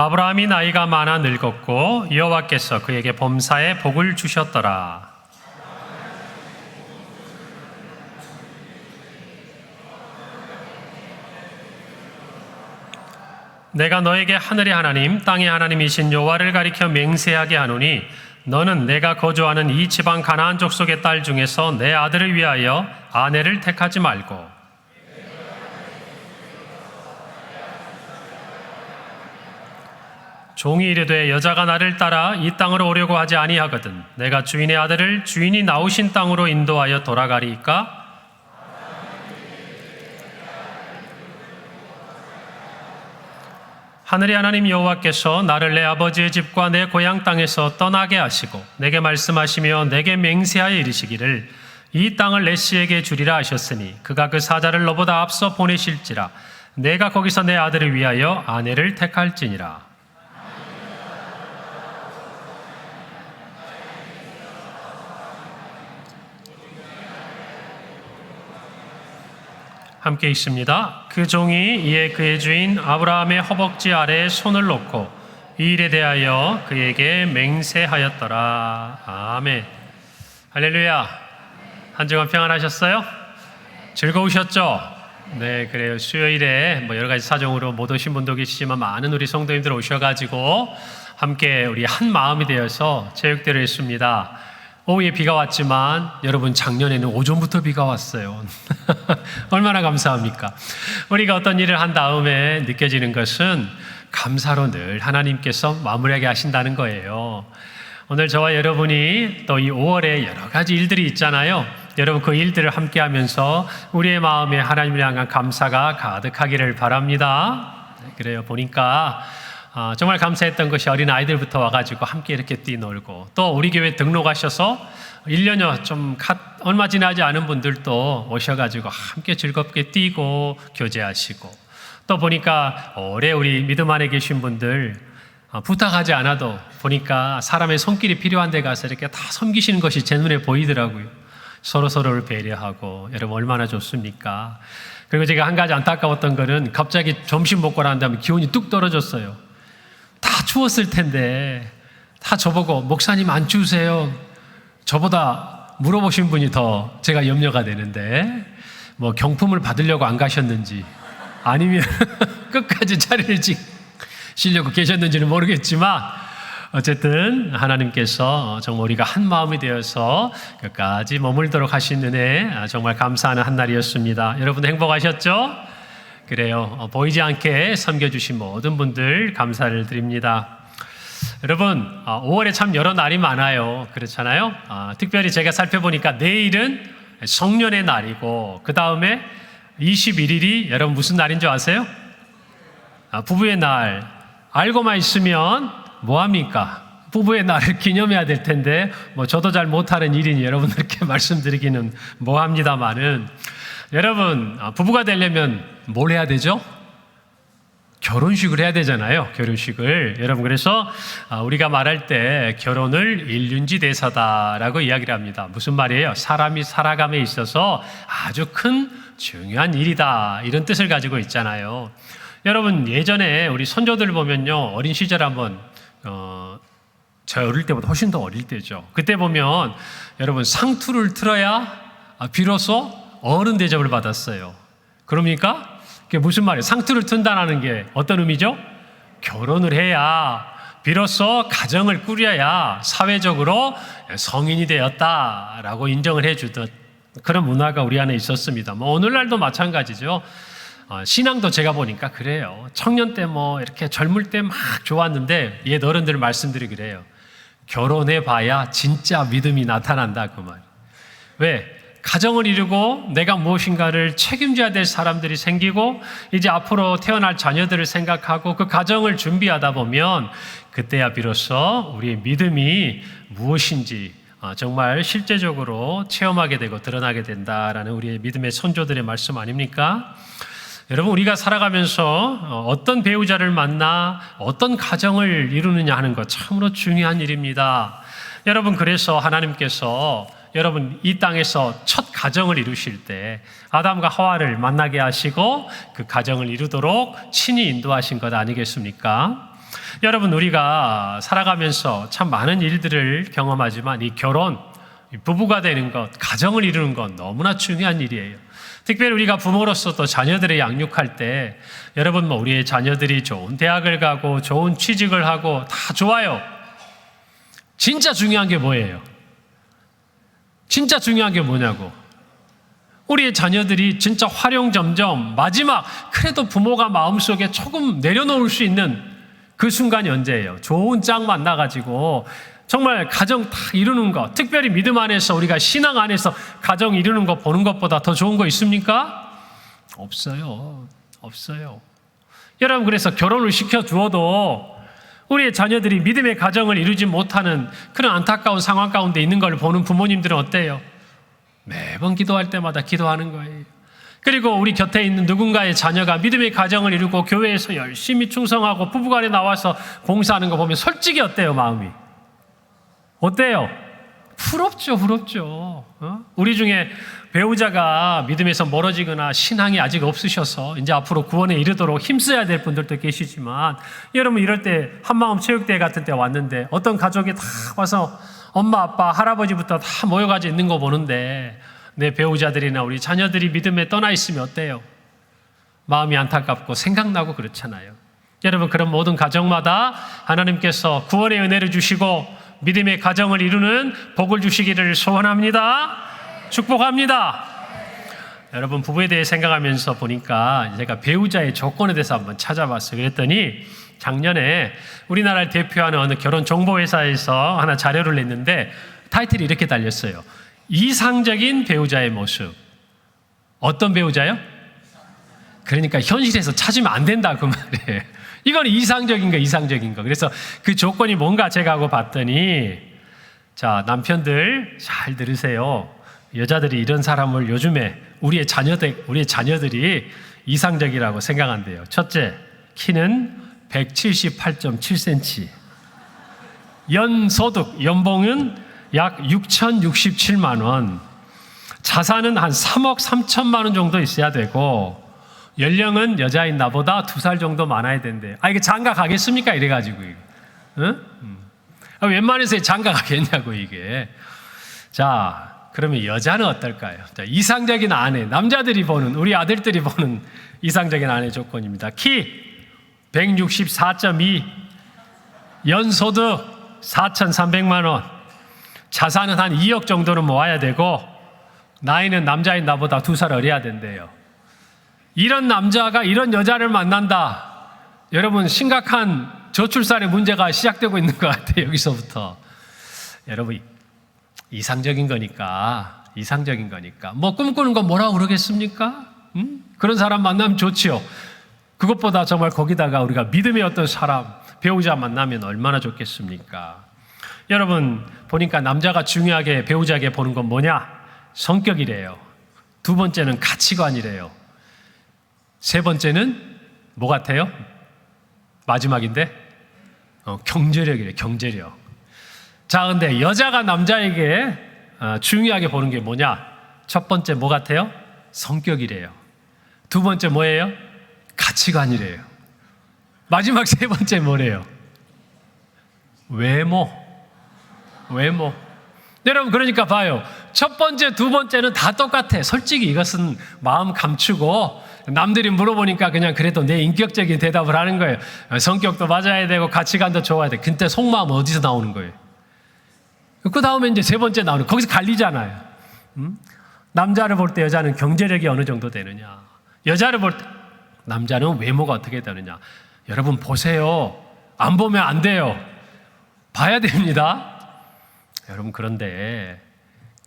아브라함이 나이가 많아 늙었고 여호와께서 그에게 범사에 복을 주셨더라. 내가 너에게 하늘의 하나님 땅의 하나님이신 여호와를 가리켜 맹세하게 하노니 너는 내가 거주하는 이 지방 가나안 족속의 딸 중에서 내 아들을 위하여 아내를 택하지 말고 종이 이르되 여자가 나를 따라 이 땅으로 오려고 하지 아니하거든 내가 주인의 아들을 주인이 나오신 땅으로 인도하여 돌아가리이까? 하늘의 하나님 여호와께서 나를 내 아버지의 집과 내 고향 땅에서 떠나게 하시고 내게 말씀하시며 내게 맹세하여 이르시기를 이 땅을 내 씨에게 주리라 하셨으니 그가 그 사자를 너보다 앞서 보내실지라 내가 거기서 내 아들을 위하여 아내를 택할지니라. 함께 있습니다. 그 종이 이에 그의 주인 아브라함의 허벅지 아래에 손을 놓고 이 일에 대하여 그에게 맹세하였더라. 아멘. 할렐루야. 한 주간 평안하셨어요? 즐거우셨죠? 네, 그래요. 수요일에 여러 가지 사정으로 못 오신 분도 계시지만 많은 우리 성도님들 오셔가지고 함께 우리 한 마음이 되어서 체육대회를 했습니다. 오후에 비가 왔지만 여러분 작년에는 오전부터 비가 왔어요. 얼마나 감사합니까? 우리가 어떤 일을 한 다음에 느껴지는 것은 감사로 늘 하나님께서 마무리하게 하신다는 거예요. 오늘 저와 여러분이 또 이 5월에 여러 가지 일들이 있잖아요. 여러분 그 일들을 함께 하면서 우리의 마음에 하나님을 향한 감사가 가득하기를 바랍니다. 그래요. 보니까 정말 감사했던 것이 어린 아이들부터 와가지고 함께 이렇게 뛰놀고 또 우리 교회 등록하셔서 1년여 좀 얼마 지나지 않은 분들도 오셔가지고 함께 즐겁게 뛰고 교제하시고 또 보니까 오래 우리 믿음 안에 계신 분들 부탁하지 않아도 보니까 사람의 손길이 필요한 데 가서 이렇게 다 섬기시는 것이 제 눈에 보이더라고요. 서로서로를 배려하고 여러분 얼마나 좋습니까? 그리고 제가 한 가지 안타까웠던 거는 갑자기 점심 먹고 난 다음에 기온이 뚝 떨어졌어요. 다 추웠을 텐데 다 저보고 목사님 안 추우세요? 저보다 물어보신 분이 더 제가 염려가 되는데 경품을 받으려고 안 가셨는지 아니면 끝까지 자리를 지키려고 계셨는지는 모르겠지만 어쨌든 하나님께서 정말 우리가 한 마음이 되어서 끝까지 머물도록 하신 은혜 정말 감사하는 한 날이었습니다. 여러분 행복하셨죠? 그래요. 보이지 않게 섬겨주신 모든 분들 감사를 드립니다. 여러분 5월에 참 여러 날이 많아요. 그렇잖아요. 특별히 제가 살펴보니까 내일은 성년의 날이고 그 다음에 21일이 여러분 무슨 날인 줄 아세요? 부부의 날. 알고만 있으면 뭐합니까? 부부의 날을 기념해야 될 텐데 저도 잘 못하는 일이니 여러분들께 말씀드리기는 뭐합니다만은 여러분 부부가 되려면 뭘 해야 되죠? 결혼식을 해야 되잖아요. 결혼식을. 여러분 그래서 우리가 말할 때 결혼을 일륜지대사다라고 이야기를 합니다. 무슨 말이에요? 사람이 살아감에 있어서 아주 큰 중요한 일이다 이런 뜻을 가지고 있잖아요. 여러분 예전에 우리 손조들 보면요 어린 시절 한번 저 어릴 때보다 훨씬 더 어릴 때죠. 그때 보면 여러분 상투를 틀어야 비로소 어른 대접을 받았어요. 그럽니까? 그게 무슨 말이에요? 상투를 튼다는 게 어떤 의미죠? 결혼을 해야 비로소 가정을 꾸려야 사회적으로 성인이 되었다라고 인정을 해주던 그런 문화가 우리 안에 있었습니다. 오늘날도 마찬가지죠. 신앙도 제가 보니까 그래요. 청년 때 이렇게 젊을 때 막 좋았는데 옛 어른들 말씀들이 그래요. 결혼해 봐야 진짜 믿음이 나타난다 그 말. 왜? 가정을 이루고 내가 무엇인가를 책임져야 될 사람들이 생기고 이제 앞으로 태어날 자녀들을 생각하고 그 가정을 준비하다 보면 그때야 비로소 우리의 믿음이 무엇인지 정말 실제적으로 체험하게 되고 드러나게 된다라는 우리의 믿음의 선조들의 말씀 아닙니까? 여러분 우리가 살아가면서 어떤 배우자를 만나 어떤 가정을 이루느냐 하는 것 참으로 중요한 일입니다. 여러분 그래서 하나님께서 여러분 이 땅에서 첫 가정을 이루실 때 아담과 하와를 만나게 하시고 그 가정을 이루도록 친히 인도하신 것 아니겠습니까? 여러분, 우리가 살아가면서 참 많은 일들을 경험하지만 이 결혼, 부부가 되는 것, 가정을 이루는 것 너무나 중요한 일이에요. 특별히 우리가 부모로서 또 자녀들을 양육할 때 여러분, 우리의 자녀들이 좋은 대학을 가고 좋은 취직을 하고 다 좋아요. 진짜 중요한 게 뭐예요? 진짜 중요한 게 뭐냐고. 우리의 자녀들이 진짜 활용점점 마지막 그래도 부모가 마음속에 조금 내려놓을 수 있는 그 순간이 언제예요? 좋은 짝 만나가지고 정말 가정 다 이루는 것, 특별히 믿음 안에서 우리가 신앙 안에서 가정 이루는 것 보는 것보다 더 좋은 거 있습니까? 없어요. 없어요. 여러분, 그래서 결혼을 시켜주어도 우리의 자녀들이 믿음의 가정을 이루지 못하는 그런 안타까운 상황 가운데 있는 걸 보는 부모님들은 어때요? 매번 기도할 때마다 기도하는 거예요. 그리고 우리 곁에 있는 누군가의 자녀가 믿음의 가정을 이루고 교회에서 열심히 충성하고 부부간에 나와서 봉사하는 거 보면 솔직히 어때요, 마음이? 어때요? 부럽죠, 부럽죠. 우리 중에 배우자가 믿음에서 멀어지거나 신앙이 아직 없으셔서 이제 앞으로 구원에 이르도록 힘써야 될 분들도 계시지만, 여러분 이럴 때 한마음 체육대회 같은 때 왔는데 어떤 가족이 다 와서 엄마, 아빠, 할아버지부터 다 모여가지고 있는 거 보는데 내 배우자들이나 우리 자녀들이 믿음에 떠나 있으면 어때요? 마음이 안타깝고 생각나고 그렇잖아요. 여러분, 그런 모든 가정마다 하나님께서 구원의 은혜를 주시고 믿음의 가정을 이루는 복을 주시기를 소원합니다. 축복합니다. 여러분, 부부에 대해 생각하면서 보니까 제가 배우자의 조건에 대해서 한번 찾아봤어요. 그랬더니 작년에 우리나라를 대표하는 어느 결혼 정보회사에서 하나 자료를 냈는데 타이틀이 이렇게 달렸어요. 이상적인 배우자의 모습. 어떤 배우자요? 그러니까 현실에서 찾으면 안 된다 그 말이에요. 이건 이상적인 거, 이상적인 거. 그래서 그 조건이 뭔가 제가 하고 봤더니, 자, 남편들 잘 들으세요. 여자들이 이런 사람을 요즘에 우리의 자녀들이 이상적이라고 생각한대요. 첫째, 키는 178.7cm. 연봉은 약 6,067만 원. 자산은 한 3억 3천만 원 정도 있어야 되고, 연령은 여자인 나보다 2살 정도 많아야 된대. 이게 장가 가겠습니까? 이래가지고. 응? 웬만해서 장가 가겠냐고, 이게. 자, 그러면 여자는 어떨까요? 자, 이상적인 아내, 남자들이 보는, 우리 아들들이 보는 이상적인 아내 조건입니다. 키 164.2, 연소득 4,300만 원, 자산은 한 2억 정도는 모아야 되고, 나이는 남자인 나보다 2살 어려야 된대요. 이런 남자가 이런 여자를 만난다. 여러분, 심각한 저출산의 문제가 시작되고 있는 것 같아요. 여기서부터. 여러분, 이상적인 거니까 뭐 꿈꾸는 건 뭐라고 그러겠습니까? 그런 사람 만나면 좋지요. 그것보다 정말 거기다가 우리가 믿음의 어떤 사람, 배우자 만나면 얼마나 좋겠습니까? 여러분, 보니까 남자가 중요하게 배우자에게 보는 건 뭐냐? 성격이래요. 두 번째는 가치관이래요. 세 번째는 뭐 같아요? 마지막인데? 경제력이래요. 경제력. 자, 근데 여자가 남자에게 중요하게 보는 게 뭐냐? 첫 번째 뭐 같아요? 성격이래요. 두 번째 뭐예요? 가치관이래요. 마지막 세 번째 뭐래요? 외모. 여러분, 그러니까 봐요. 첫 번째, 두 번째는 다 똑같아. 솔직히 이것은 마음 감추고 남들이 물어보니까 그냥 그래도 내 인격적인 대답을 하는 거예요. 성격도 맞아야 되고 가치관도 좋아야 돼. 근데 속마음은 어디서 나오는 거예요? 그 다음에 이제 세 번째 나오는, 거기서 갈리잖아요. 남자를 볼 때 여자는 경제력이 어느 정도 되느냐, 여자를 볼 때 남자는 외모가 어떻게 되느냐. 여러분 보세요. 안 보면 안 돼요. 봐야 됩니다. 여러분, 그런데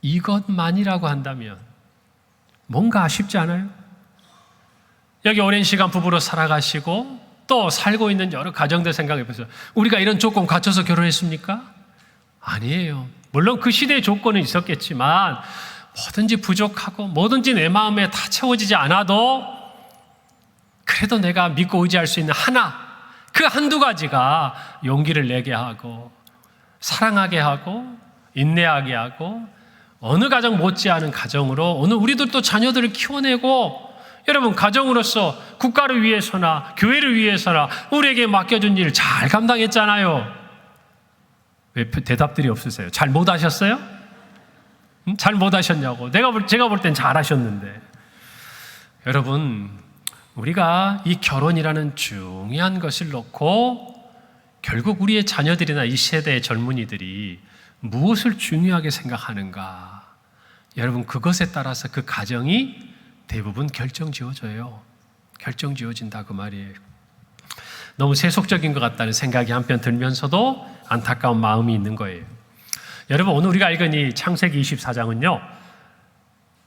이것만이라고 한다면 뭔가 아쉽지 않아요? 여기 오랜 시간 부부로 살아가시고 또 살고 있는 여러 가정들 생각해 보세요. 우리가 이런 조건 갖춰서 결혼했습니까? 아니에요. 물론 그 시대의 조건은 있었겠지만 뭐든지 부족하고 뭐든지 내 마음에 다 채워지지 않아도 그래도 내가 믿고 의지할 수 있는 하나, 그 한두 가지가 용기를 내게 하고 사랑하게 하고 인내하게 하고 어느 가정 못지않은 가정으로 오늘 우리들도 자녀들을 키워내고 여러분, 가정으로서 국가를 위해서나 교회를 위해서나 우리에게 맡겨준 일을 잘 감당했잖아요. 왜 대답들이 없으세요? 잘 못하셨어요? 잘 못하셨냐고. 제가 볼 땐 잘하셨는데. 여러분, 우리가 이 결혼이라는 중요한 것을 놓고 결국 우리의 자녀들이나 이 세대의 젊은이들이 무엇을 중요하게 생각하는가? 여러분, 그것에 따라서 그 가정이 대부분 결정지어져요. 결정지어진다 그 말이에요. 너무 세속적인 것 같다는 생각이 한편 들면서도 안타까운 마음이 있는 거예요. 여러분, 오늘 우리가 읽은 이 창세기 24장은요,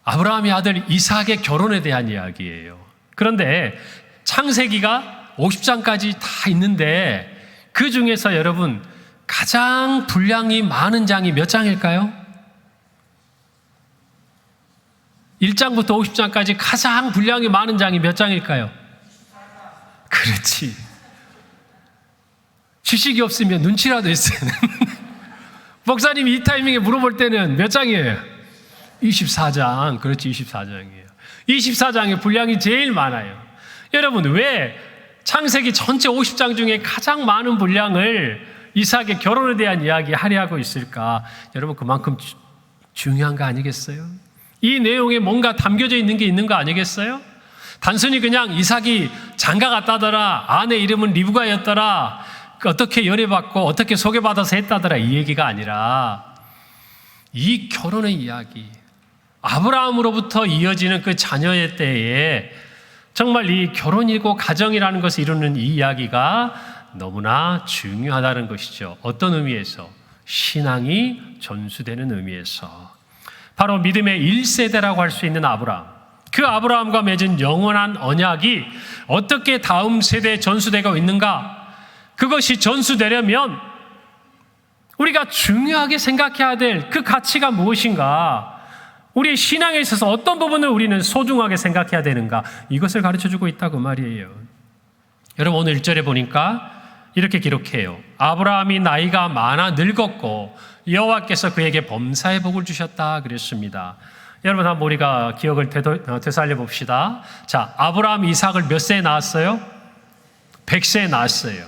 아브라함의 아들 이삭의 결혼에 대한 이야기예요. 그런데 창세기가 50장까지 다 있는데 그 중에서 여러분 가장 분량이 많은 장이 몇 장일까요? 1장부터 50장까지 가장 분량이 많은 장이 몇 장일까요? 그렇지. 지식이 없으면 눈치라도 있어요. 목사님이 이 타이밍에 물어볼 때는 몇 장이에요? 24장. 그렇지, 24장이에요. 24장의 분량이 제일 많아요. 여러분, 왜 창세기 전체 50장 중에 가장 많은 분량을 이삭의 결혼에 대한 이야기 하려고 있을까? 여러분, 그만큼 중요한 거 아니겠어요? 이 내용에 뭔가 담겨져 있는 게 있는 거 아니겠어요? 단순히 그냥 이삭이 장가 갔다더라, 아내 이름은 리브가였더라, 어떻게 연애받고 어떻게 소개받아서 했다더라, 이 얘기가 아니라 이 결혼의 이야기, 아브라함으로부터 이어지는 그 자녀의 때에 정말 이 결혼이고 가정이라는 것을 이루는 이 이야기가 너무나 중요하다는 것이죠. 어떤 의미에서? 신앙이 전수되는 의미에서. 바로 믿음의 1세대라고 할 수 있는 아브라함. 그 아브라함과 맺은 영원한 언약이 어떻게 다음 세대에 전수되고 있는가? 그것이 전수되려면 우리가 중요하게 생각해야 될 그 가치가 무엇인가? 우리의 신앙에 있어서 어떤 부분을 우리는 소중하게 생각해야 되는가? 이것을 가르쳐주고 있다고 말이에요. 여러분, 오늘 1절에 보니까 이렇게 기록해요. 아브라함이 나이가 많아 늙었고 여호와께서 그에게 범사의 복을 주셨다 그랬습니다. 여러분, 한번 우리가 기억을 되살려 봅시다. 자, 아브라함 이삭을 몇 세에 낳았어요? 100세에 낳았어요.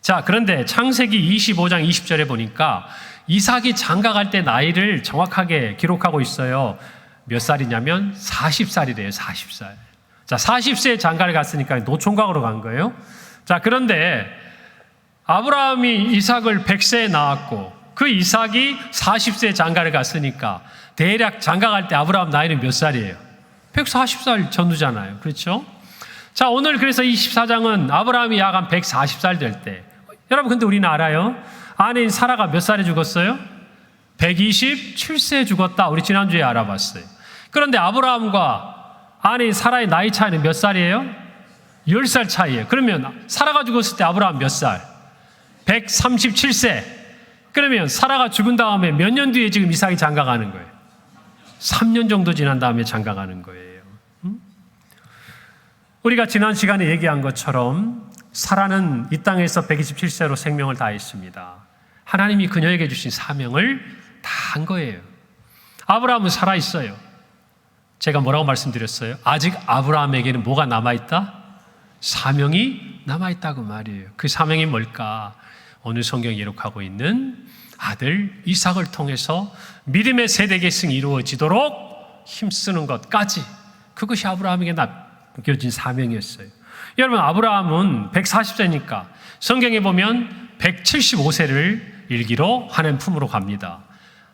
자, 그런데 창세기 25장 20절에 보니까 이삭이 장가갈 때 나이를 정확하게 기록하고 있어요. 몇 살이냐면 40살이래요. 40살. 자, 40세에 장가를 갔으니까 노총각으로 간 거예요. 자, 그런데 아브라함이 이삭을 100세에 낳았고 그 이삭이 40세에 장가를 갔으니까 대략 장가갈 때 아브라함 나이는 몇 살이에요? 140살 전후잖아요. 그렇죠? 자, 오늘 그래서 24장은 아브라함이 약 한 140살 될 때, 여러분, 근데 우리는 알아요. 아내인 사라가 몇 살에 죽었어요? 127세에 죽었다. 우리 지난주에 알아봤어요. 그런데 아브라함과 아내인 사라의 나이 차이는 몇 살이에요? 10살 차이예요. 그러면 사라가 죽었을 때 아브라함 몇 살? 137세. 그러면 사라가 죽은 다음에 몇 년 뒤에 지금 이삭이 장가가는 거예요? 3년 정도 지난 다음에 장가가는 거예요. 우리가 지난 시간에 얘기한 것처럼 사라는 이 땅에서 127세로 생명을 다했습니다. 하나님이 그녀에게 주신 사명을 다 한 거예요. 아브라함은 살아있어요. 제가 뭐라고 말씀드렸어요? 아직 아브라함에게는 뭐가 남아있다? 사명이 남아있다고 말이에요. 그 사명이 뭘까? 오늘 성경이 기록하고 있는 아들 이삭을 통해서 믿음의 세대 계승이 이루어지도록 힘쓰는 것까지, 그것이 아브라함에게 남겨진 사명이었어요. 여러분, 아브라함은 140세니까 성경에 보면 175세를 일기로 하나님 품으로 갑니다.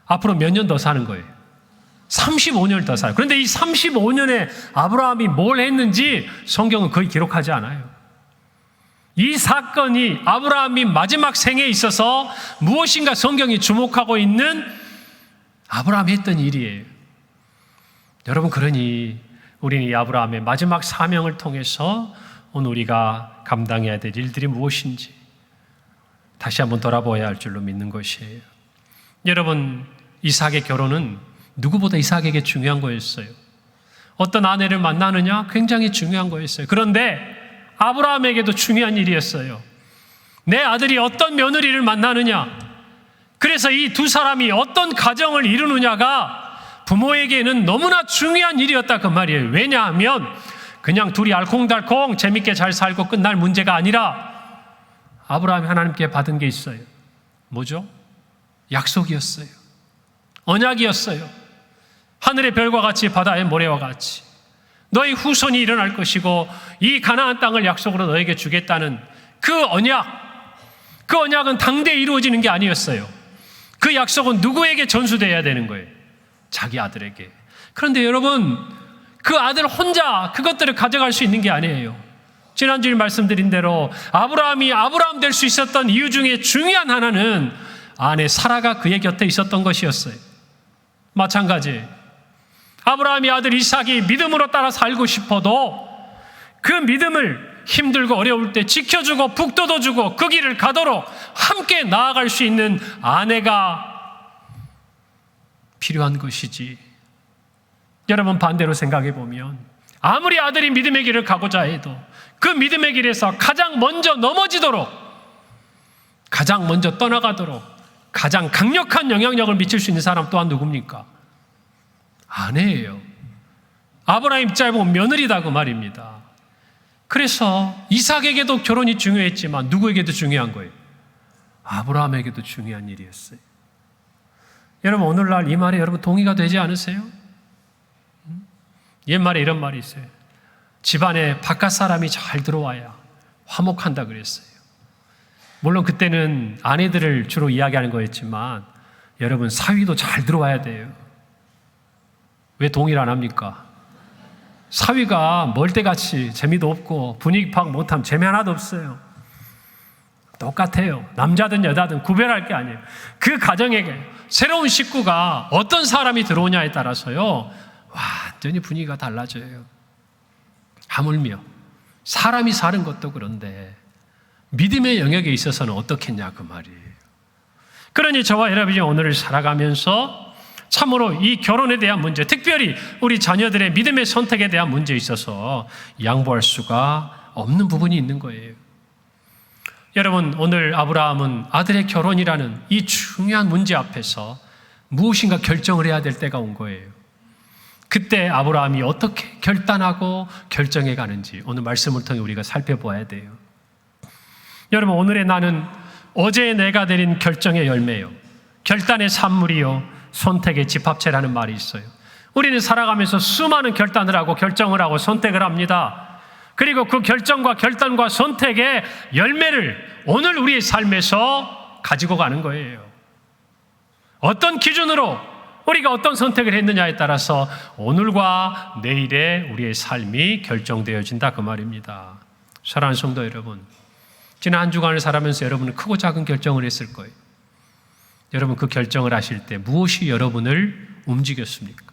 앞으로 몇 년 더 사는 거예요? 35년을 더 살아요. 그런데 이 35년에 아브라함이 뭘 했는지 성경은 거의 기록하지 않아요. 이 사건이 아브라함이 마지막 생에 있어서 무엇인가 성경이 주목하고 있는 아브라함이 했던 일이에요. 여러분, 그러니 우리는 이 아브라함의 마지막 사명을 통해서 오늘 우리가 감당해야 될 일들이 무엇인지 다시 한번 돌아보아야 할 줄로 믿는 것이에요. 여러분, 이삭의 결혼은 누구보다 이삭에게 중요한 거였어요. 어떤 아내를 만나느냐? 굉장히 중요한 거였어요. 그런데 아브라함에게도 중요한 일이었어요. 내 아들이 어떤 며느리를 만나느냐? 그래서 이 두 사람이 어떤 가정을 이루느냐가 부모에게는 너무나 중요한 일이었다 그 말이에요. 왜냐하면 그냥 둘이 알콩달콩 재밌게 잘 살고 끝날 문제가 아니라 아브라함이 하나님께 받은 게 있어요. 뭐죠? 약속이었어요. 언약이었어요. 하늘의 별과 같이 바다의 모래와 같이 너희 후손이 일어날 것이고 이 가나안 땅을 약속으로 너에게 주겠다는 그 언약은 당대에 이루어지는 게 아니었어요. 그 약속은 누구에게 전수되어야 되는 거예요? 자기 아들에게. 그런데 여러분, 그 아들 혼자 그것들을 가져갈 수 있는 게 아니에요. 지난주에 말씀드린 대로 아브라함이 아브라함 될 수 있었던 이유 중에 중요한 하나는 아내 사라가 그의 곁에 있었던 것이었어요. 마찬가지, 아브라함이 아들 이삭이 믿음으로 따라 살고 싶어도 그 믿음을 힘들고 어려울 때 지켜주고 북돋워주고 그 길을 가도록 함께 나아갈 수 있는 아내가 필요한 것이지. 여러분, 반대로 생각해 보면 아무리 아들이 믿음의 길을 가고자 해도 그 믿음의 길에서 가장 먼저 넘어지도록, 가장 먼저 떠나가도록 가장 강력한 영향력을 미칠 수 있는 사람 또한 누굽니까? 아내예요. 아브라함 입장에 보면 며느리다 그 말입니다. 그래서 이삭에게도 결혼이 중요했지만 누구에게도 중요한 거예요? 아브라함에게도 중요한 일이었어요. 여러분, 오늘날 이 말에 여러분 동의가 되지 않으세요? 옛말에 이런 말이 있어요. 집안에 바깥 사람이 잘 들어와야 화목한다 그랬어요. 물론 그때는 아내들을 주로 이야기하는 거였지만 여러분, 사위도 잘 들어와야 돼요. 왜 동의를 안 합니까? 사위가 멀때같이 재미도 없고 분위기 파악 못하면 재미 하나도 없어요. 똑같아요. 남자든 여자든 구별할 게 아니에요. 그 가정에게 새로운 식구가 어떤 사람이 들어오냐에 따라서요, 완전히 분위기가 달라져요. 하물며 사람이 사는 것도 그런데 믿음의 영역에 있어서는 어떻겠냐 그 말이에요. 그러니 저와 여러분이 오늘을 살아가면서 참으로 이 결혼에 대한 문제, 특별히 우리 자녀들의 믿음의 선택에 대한 문제에 있어서 양보할 수가 없는 부분이 있는 거예요. 여러분, 오늘 아브라함은 아들의 결혼이라는 이 중요한 문제 앞에서 무엇인가 결정을 해야 될 때가 온 거예요. 그때 아브라함이 어떻게 결단하고 결정해 가는지 오늘 말씀을 통해 우리가 살펴보아야 돼요. 여러분, 오늘의 나는 어제의 내가 내린 결정의 열매요, 결단의 산물이요, 선택의 집합체라는 말이 있어요. 우리는 살아가면서 수많은 결단을 하고 결정을 하고 선택을 합니다. 그리고 그 결정과 결단과 선택의 열매를 오늘 우리의 삶에서 가지고 가는 거예요. 어떤 기준으로 우리가 어떤 선택을 했느냐에 따라서 오늘과 내일의 우리의 삶이 결정되어진다 그 말입니다. 사랑하는 성도 여러분, 지난 한 주간을 살아가면서 여러분은 크고 작은 결정을 했을 거예요. 여러분, 그 결정을 하실 때 무엇이 여러분을 움직였습니까?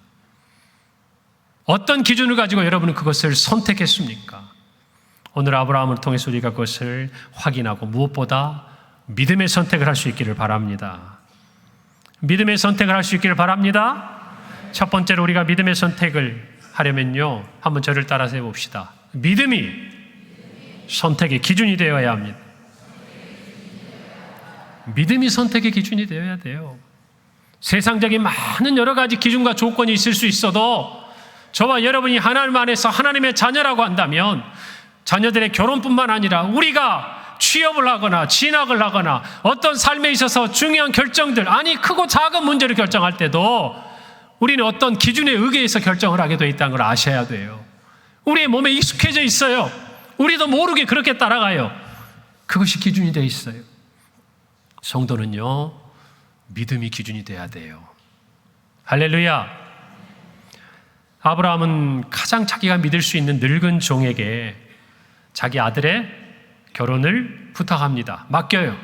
어떤 기준을 가지고 여러분은 그것을 선택했습니까? 오늘 아브라함을 통해서 우리가 그것을 확인하고 무엇보다 믿음의 선택을 할 수 있기를 바랍니다. 믿음의 선택을 할 수 있기를 바랍니다. 첫 번째로 우리가 믿음의 선택을 하려면요, 한번 저를 따라서 해봅시다. 믿음이 선택의 기준이 되어야 합니다. 믿음이 선택의 기준이 되어야 돼요. 세상적인 많은 여러 가지 기준과 조건이 있을 수 있어도 저와 여러분이 하나님 안에서 하나님의 자녀라고 한다면 자녀들의 결혼뿐만 아니라 우리가 취업을 하거나 진학을 하거나 어떤 삶에 있어서 중요한 결정들, 아니 크고 작은 문제를 결정할 때도 우리는 어떤 기준에 의거해서 결정을 하게 되어 있다는 걸 아셔야 돼요. 우리의 몸에 익숙해져 있어요. 우리도 모르게 그렇게 따라가요. 그것이 기준이 되어 있어요. 성도는요, 믿음이 기준이 돼야 돼요. 할렐루야. 아브라함은 가장 자기가 믿을 수 있는 늙은 종에게 자기 아들의 결혼을 부탁합니다. 맡겨요.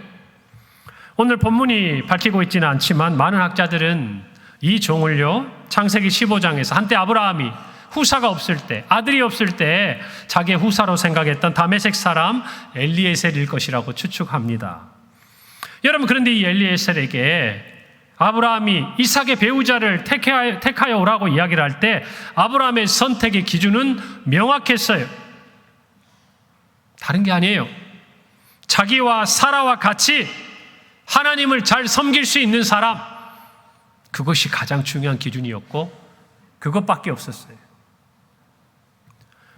오늘 본문이 밝히고 있지는 않지만 많은 학자들은 이 종을요, 창세기 15장에서 한때 아브라함이 후사가 없을 때, 아들이 없을 때 자기의 후사로 생각했던 다메섹 사람 엘리에셀일 것이라고 추측합니다. 여러분, 그런데 이 엘리에셀에게 아브라함이 이삭의 배우자를 택하여 오라고 이야기를 할 때 아브라함의 선택의 기준은 명확했어요. 다른 게 아니에요. 자기와 사라와 같이 하나님을 잘 섬길 수 있는 사람, 그것이 가장 중요한 기준이었고 그것밖에 없었어요.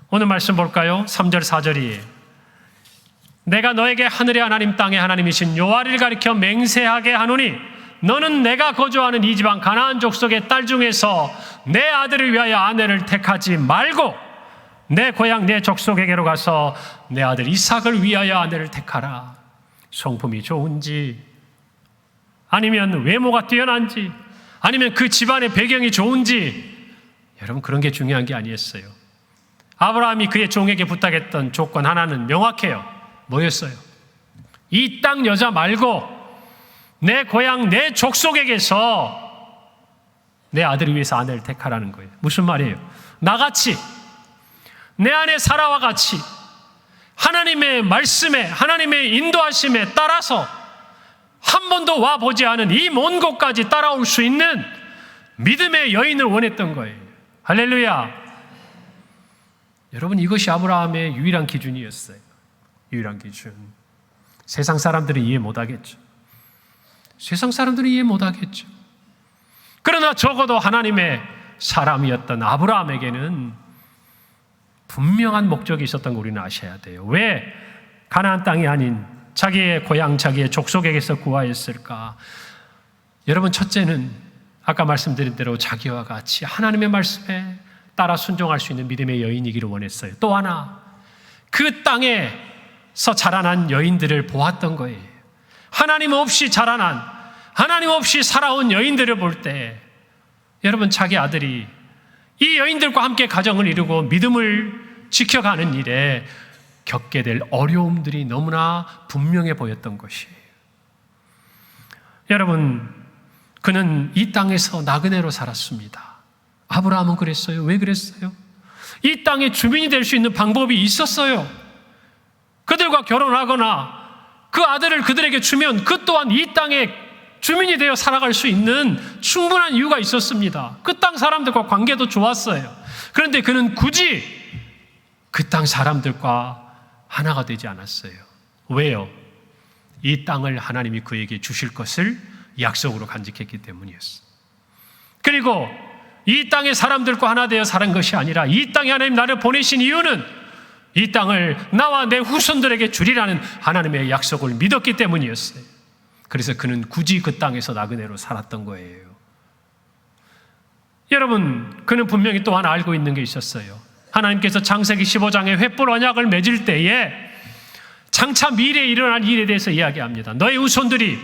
오늘 말씀 볼까요? 3절 4절이에요. 내가 너에게 하늘의 하나님 땅의 하나님이신 여호와를 가리켜 맹세하게 하노니 너는 내가 거주하는 이 지방 가나안 족속의 딸 중에서 내 아들을 위하여 아내를 택하지 말고 내 고향 내 족속에게로 가서 내 아들 이삭을 위하여 아내를 택하라. 성품이 좋은지 아니면 외모가 뛰어난지 아니면 그 집안의 배경이 좋은지 여러분 그런 게 중요한 게 아니었어요. 아브라함이 그의 종에게 부탁했던 조건 하나는 명확해요. 뭐였어요? 이 땅 여자 말고 내 고향 내 족속에게서 내 아들을 위해서 아내를 택하라는 거예요. 무슨 말이에요? 나같이 내 안에 사라와 같이 하나님의 말씀에 하나님의 인도하심에 따라서 한 번도 와보지 않은 이 먼 곳까지 따라올 수 있는 믿음의 여인을 원했던 거예요. 할렐루야. 여러분 이것이 아브라함의 유일한 기준이었어요. 유일한 기준. 세상 사람들이 이해 못하겠죠. 세상 사람들이 이해 못하겠죠. 그러나 적어도 하나님의 사람이었던 아브라함에게는 분명한 목적이 있었던 걸 우리는 아셔야 돼요. 왜 가나안 땅이 아닌 자기의 고향, 자기의 족속에게서 구하였을까? 여러분 첫째는 아까 말씀드린 대로 자기와 같이 하나님의 말씀에 따라 순종할 수 있는 믿음의 여인이기를 원했어요. 또 하나, 그 땅에서 자라난 여인들을 보았던 거예요. 하나님 없이 자라난, 하나님 없이 살아온 여인들을 볼 때 여러분 자기 아들이 이 여인들과 함께 가정을 이루고 믿음을 지켜가는 일에 겪게 될 어려움들이 너무나 분명해 보였던 것이에요. 여러분, 그는 이 땅에서 나그네로 살았습니다. 아브라함은 그랬어요. 왜 그랬어요? 이 땅의 주민이 될 수 있는 방법이 있었어요. 그들과 결혼하거나 그 아들을 그들에게 주면 그 또한 이 땅의 주민이 되어 살아갈 수 있는 충분한 이유가 있었습니다. 그 땅 사람들과 관계도 좋았어요. 그런데 그는 굳이 그 땅 사람들과 하나가 되지 않았어요. 왜요? 이 땅을 하나님이 그에게 주실 것을 약속으로 간직했기 때문이었어요. 그리고 이 땅의 사람들과 하나 되어 사는 것이 아니라 이 땅에 하나님 나를 보내신 이유는 이 땅을 나와 내 후손들에게 주리라는 하나님의 약속을 믿었기 때문이었어요. 그래서 그는 굳이 그 땅에서 나그네로 살았던 거예요. 여러분, 그는 분명히 또 하나 알고 있는 게 있었어요. 하나님께서 창세기 15장에 횃불 언약을 맺을 때에 장차 미래에 일어날 일에 대해서 이야기합니다. 너의 후손들이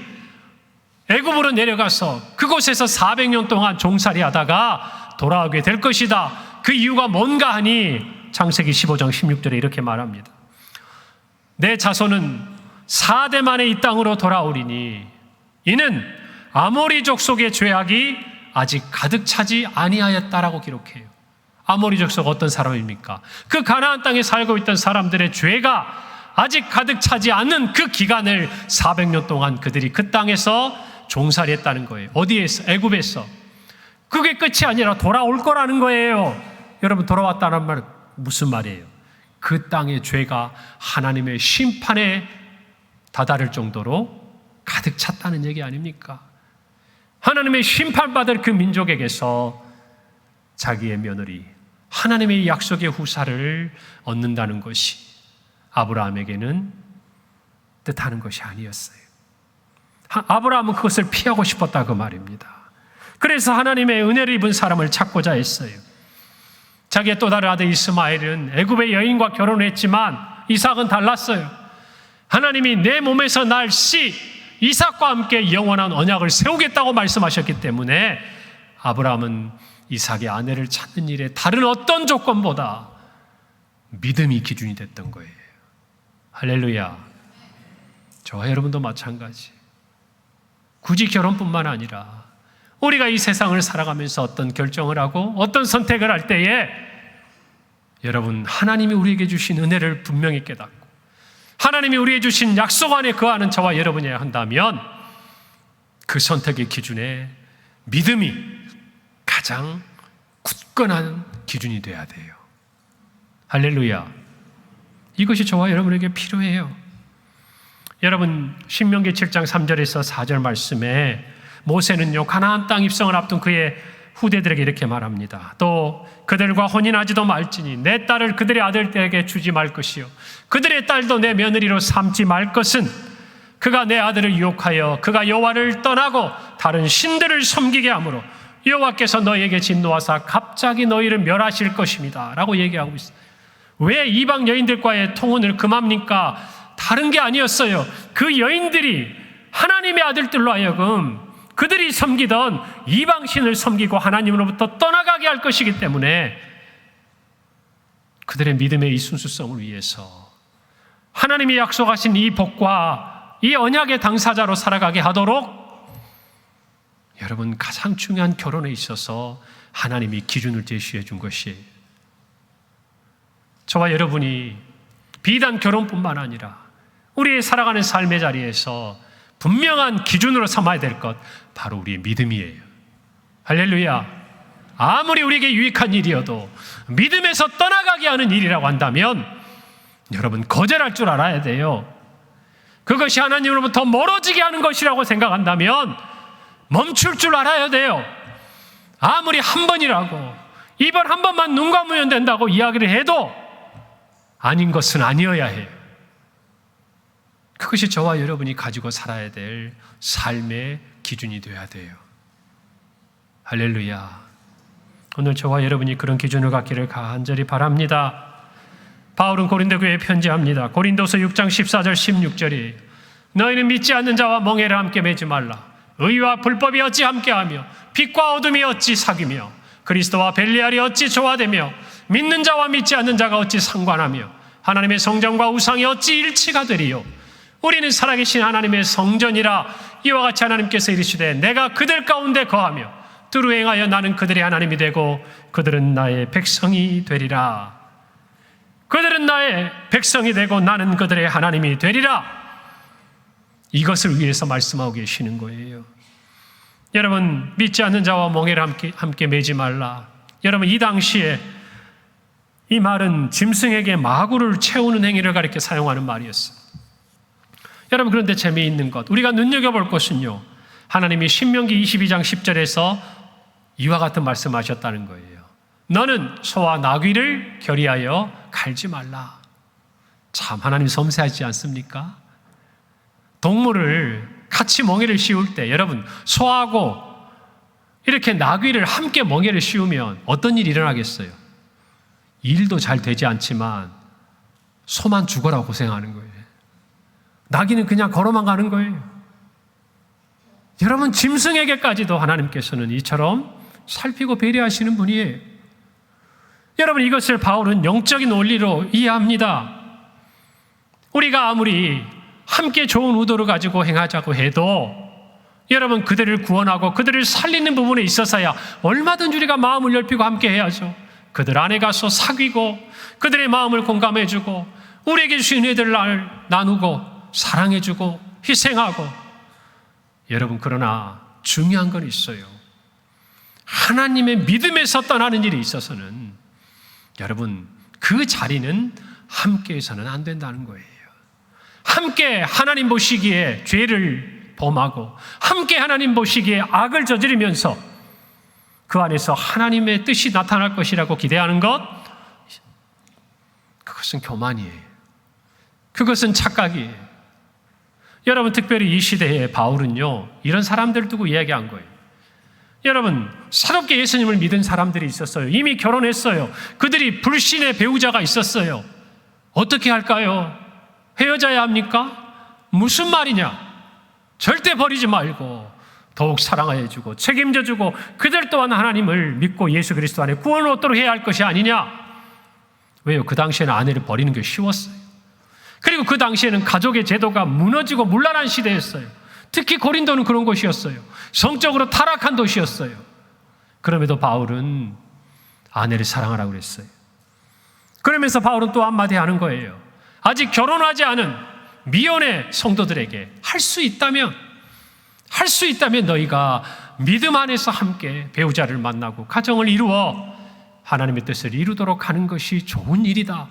애굽으로 내려가서 그곳에서 400년 동안 종살이 하다가 돌아오게 될 것이다. 그 이유가 뭔가 하니 창세기 15장 16절에 이렇게 말합니다. 내 자손은 4대 만에 이 땅으로 돌아오리니 이는 아모리 족속의 죄악이 아직 가득 차지 아니하였다라고 기록해요. 아모리 족속 어떤 사람입니까? 그 가나안 땅에 살고 있던 사람들의 죄가 아직 가득 차지 않는 그 기간을 400년 동안 그들이 그 땅에서 종살이했다는 거예요. 어디에서? 애굽에서. 그게 끝이 아니라 돌아올 거라는 거예요. 여러분, 돌아왔다는 말 무슨 말이에요? 그 땅의 죄가 하나님의 심판에 다다를 정도로 가득 찼다는 얘기 아닙니까? 하나님의 심판받을 그 민족에게서 자기의 며느리, 하나님의 약속의 후사를 얻는다는 것이 아브라함에게는 뜻하는 것이 아니었어요. 아브라함은 그것을 피하고 싶었다 그 말입니다. 그래서 하나님의 은혜를 입은 사람을 찾고자 했어요. 자기의 또 다른 아들 이스마엘은 애굽의 여인과 결혼했지만 이삭은 달랐어요. 하나님이 내 몸에서 날 씨 이삭과 함께 영원한 언약을 세우겠다고 말씀하셨기 때문에 아브라함은 이삭의 아내를 찾는 일에 다른 어떤 조건보다 믿음이 기준이 됐던 거예요. 할렐루야. 저와 여러분도 마찬가지. 굳이 결혼뿐만 아니라 우리가 이 세상을 살아가면서 어떤 결정을 하고 어떤 선택을 할 때에 여러분, 하나님이 우리에게 주신 은혜를 분명히 깨닫고 하나님이 우리에게 주신 약속 안에 거하는 저와 여러분이어야 한다면 그 선택의 기준에 믿음이 가장 굳건한 기준이 돼야 돼요. 할렐루야. 이것이 저와 여러분에게 필요해요. 여러분, 신명기 7장 3절에서 4절 말씀에 모세는요 가나안 땅 입성을 앞둔 그의 후대들에게 이렇게 말합니다. 또 그들과 혼인하지도 말지니 내 딸을 그들의 아들에게 주지 말 것이요 그들의 딸도 내 며느리로 삼지 말 것은 그가 내 아들을 유혹하여 그가 여호와를 떠나고 다른 신들을 섬기게 하므로 여호와께서 너희에게 진노하사 갑자기 너희를 멸하실 것입니다 라고 얘기하고 있어요. 왜 이방 여인들과의 통혼을 금합니까? 다른 게 아니었어요. 그 여인들이 하나님의 아들들로 하여금 그들이 섬기던 이방신을 섬기고 하나님으로부터 떠나가게 할 것이기 때문에 그들의 믿음의 이 순수성을 위해서 하나님이 약속하신 이 복과 이 언약의 당사자로 살아가게 하도록 여러분 가장 중요한 결혼에 있어서 하나님이 기준을 제시해 준 것이에요. 저와 여러분이 비단 결혼뿐만 아니라 우리의 살아가는 삶의 자리에서 분명한 기준으로 삼아야 될 것 바로 우리의 믿음이에요. 할렐루야. 아무리 우리에게 유익한 일이어도 믿음에서 떠나가게 하는 일이라고 한다면 여러분 거절할 줄 알아야 돼요. 그것이 하나님으로부터 멀어지게 하는 것이라고 생각한다면 멈출 줄 알아야 돼요. 아무리 한 번이라고 이번 한 번만 눈 감으면 된다고 이야기를 해도 아닌 것은 아니어야 해요. 그것이 저와 여러분이 가지고 살아야 될 삶의 기준이 되어야 돼요. 할렐루야. 오늘 저와 여러분이 그런 기준을 갖기를 간절히 바랍니다. 바울은 고린도 교회에 편지합니다. 고린도서 6장 14절 16절이 너희는 믿지 않는 자와 멍에를 함께 매지 말라. 의와 불법이 어찌 함께하며 빛과 어둠이 어찌 사귀며 그리스도와 벨리알이 어찌 조화되며 믿는 자와 믿지 않는 자가 어찌 상관하며 하나님의 성전과 우상이 어찌 일치가 되리요. 우리는 살아계신 하나님의 성전이라. 이와 같이 하나님께서 이르시되 내가 그들 가운데 거하며 두루 행하여 나는 그들의 하나님이 되고 그들은 나의 백성이 되리라. 그들은 나의 백성이 되고 나는 그들의 하나님이 되리라. 이것을 위해서 말씀하고 계시는 거예요. 여러분 믿지 않는 자와 멍에를 함께 매지 말라. 여러분 이 당시에 이 말은 짐승에게 마구를 채우는 행위를 가리켜 사용하는 말이었어요. 여러분 그런데 재미있는 것 우리가 눈여겨볼 것은요 하나님이 신명기 22장 10절에서 이와 같은 말씀하셨다는 거예요. 너는 소와 나귀를 결의하여 갈지 말라. 참 하나님 섬세하지 않습니까? 동물을 같이 멍에를 씌울 때 여러분 소하고 이렇게 나귀를 함께 멍에를 씌우면 어떤 일이 일어나겠어요? 일도 잘 되지 않지만 소만 죽어라 고생하는 거예요. 나귀는 그냥 걸어만 가는 거예요. 여러분 짐승에게까지도 하나님께서는 이처럼 살피고 배려하시는 분이에요. 여러분 이것을 바울은 영적인 원리로 이해합니다. 우리가 아무리 함께 좋은 의도를 가지고 행하자고 해도 여러분 그들을 구원하고 그들을 살리는 부분에 있어서야 얼마든지 우리가 마음을 넓히고 함께 해야죠. 그들 안에 가서 사귀고 그들의 마음을 공감해주고 우리에게 주신 은혜들을 나누고 사랑해주고 희생하고. 여러분 그러나 중요한 건 있어요. 하나님의 믿음에서 떠나는 일이 있어서는 여러분 그 자리는 함께해서는 안 된다는 거예요. 함께 하나님 보시기에 죄를 범하고 함께 하나님 보시기에 악을 저지르면서 그 안에서 하나님의 뜻이 나타날 것이라고 기대하는 것, 그것은 교만이에요. 그것은 착각이에요. 여러분 특별히 이 시대에 바울은요 이런 사람들을 두고 이야기한 거예요. 여러분 새롭게 예수님을 믿은 사람들이 있었어요. 이미 결혼했어요. 그들이 불신의 배우자가 있었어요. 어떻게 할까요? 헤어져야 합니까? 무슨 말이냐? 절대 버리지 말고 더욱 사랑해주고 책임져주고 그들 또한 하나님을 믿고 예수 그리스도 안에 구원을 얻도록 해야 할 것이 아니냐? 왜요? 그 당시에는 아내를 버리는 게 쉬웠어요. 그리고 그 당시에는 가족의 제도가 무너지고 문란한 시대였어요. 특히 고린도는 그런 곳이었어요. 성적으로 타락한 도시였어요. 그럼에도 바울은 아내를 사랑하라고 그랬어요. 그러면서 바울은 또 한마디 하는 거예요. 아직 결혼하지 않은 미혼의 성도들에게 할 수 있다면 너희가 믿음 안에서 함께 배우자를 만나고 가정을 이루어 하나님의 뜻을 이루도록 하는 것이 좋은 일이다.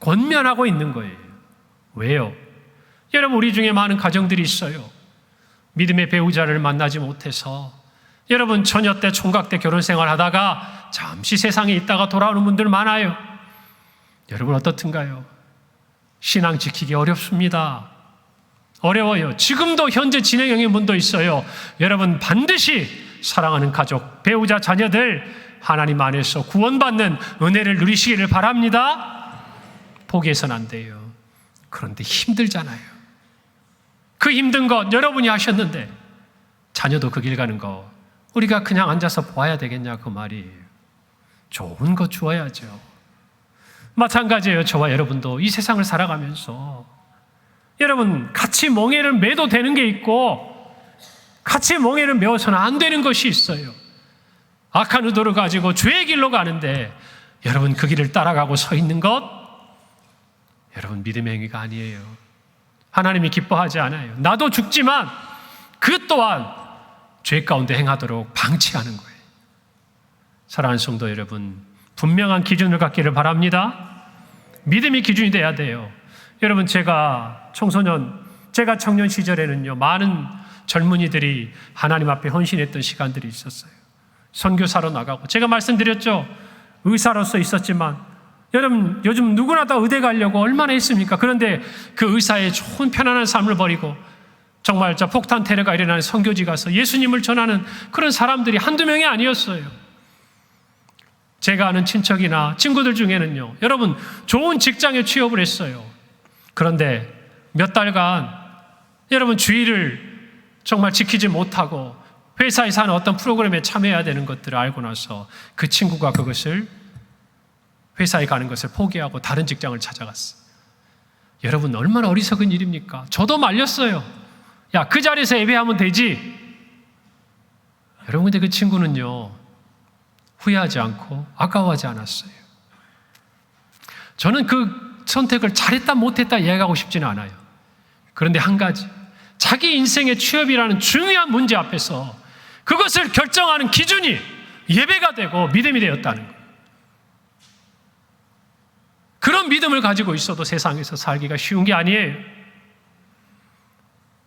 권면하고 있는 거예요. 왜요? 여러분 우리 중에 많은 가정들이 있어요. 믿음의 배우자를 만나지 못해서 여러분 처녀 때 총각 때 결혼 생활 하다가 잠시 세상에 있다가 돌아오는 분들 많아요. 여러분 어떻든가요? 신앙 지키기 어렵습니다. 어려워요. 지금도 현재 진행형인 분도 있어요. 여러분 반드시 사랑하는 가족, 배우자, 자녀들 하나님 안에서 구원받는 은혜를 누리시기를 바랍니다. 포기해서는 안 돼요. 그런데 힘들잖아요. 그 힘든 것 여러분이 하셨는데 자녀도 그 길 가는 거 우리가 그냥 앉아서 봐야 되겠냐 그 말이에요. 좋은 거 주어야죠. 마찬가지예요. 저와 여러분도 이 세상을 살아가면서 여러분 같이 멍에를 매도 되는 게 있고 같이 멍에를 메어서는 안 되는 것이 있어요. 악한 의도를 가지고 죄의 길로 가는데 여러분 그 길을 따라가고 서 있는 것 여러분 믿음의 행위가 아니에요. 하나님이 기뻐하지 않아요. 나도 죽지만 그 또한 죄 가운데 행하도록 방치하는 거예요. 사랑하는 성도 여러분, 분명한 기준을 갖기를 바랍니다. 믿음이 기준이 돼야 돼요. 여러분 제가 청년 시절에는요 많은 젊은이들이 하나님 앞에 헌신했던 시간들이 있었어요. 선교사로 나가고 제가 말씀드렸죠. 의사로서 있었지만 여러분 요즘 누구나 다 의대 가려고 얼마나 했습니까? 그런데 그 의사의 좋은 편안한 삶을 버리고 정말 폭탄 테러가 일어나는 선교지 가서 예수님을 전하는 그런 사람들이 한두 명이 아니었어요. 제가 아는 친척이나 친구들 중에는요 여러분 좋은 직장에 취업을 했어요. 그런데 몇 달간 여러분 주의를 정말 지키지 못하고 회사에서 하는 어떤 프로그램에 참여해야 되는 것들을 알고 나서 그 친구가 그것을 회사에 가는 것을 포기하고 다른 직장을 찾아갔어요. 여러분 얼마나 어리석은 일입니까? 저도 말렸어요. 야, 그 자리에서 예배하면 되지. 여러분 근데 그 친구는요 후회하지 않고 아까워하지 않았어요. 저는 그 선택을 잘했다 못했다 이야기하고 싶지는 않아요. 그런데 한 가지 자기 인생의 취업이라는 중요한 문제 앞에서 그것을 결정하는 기준이 예배가 되고 믿음이 되었다는 거예요. 그런 믿음을 가지고 있어도 세상에서 살기가 쉬운 게 아니에요.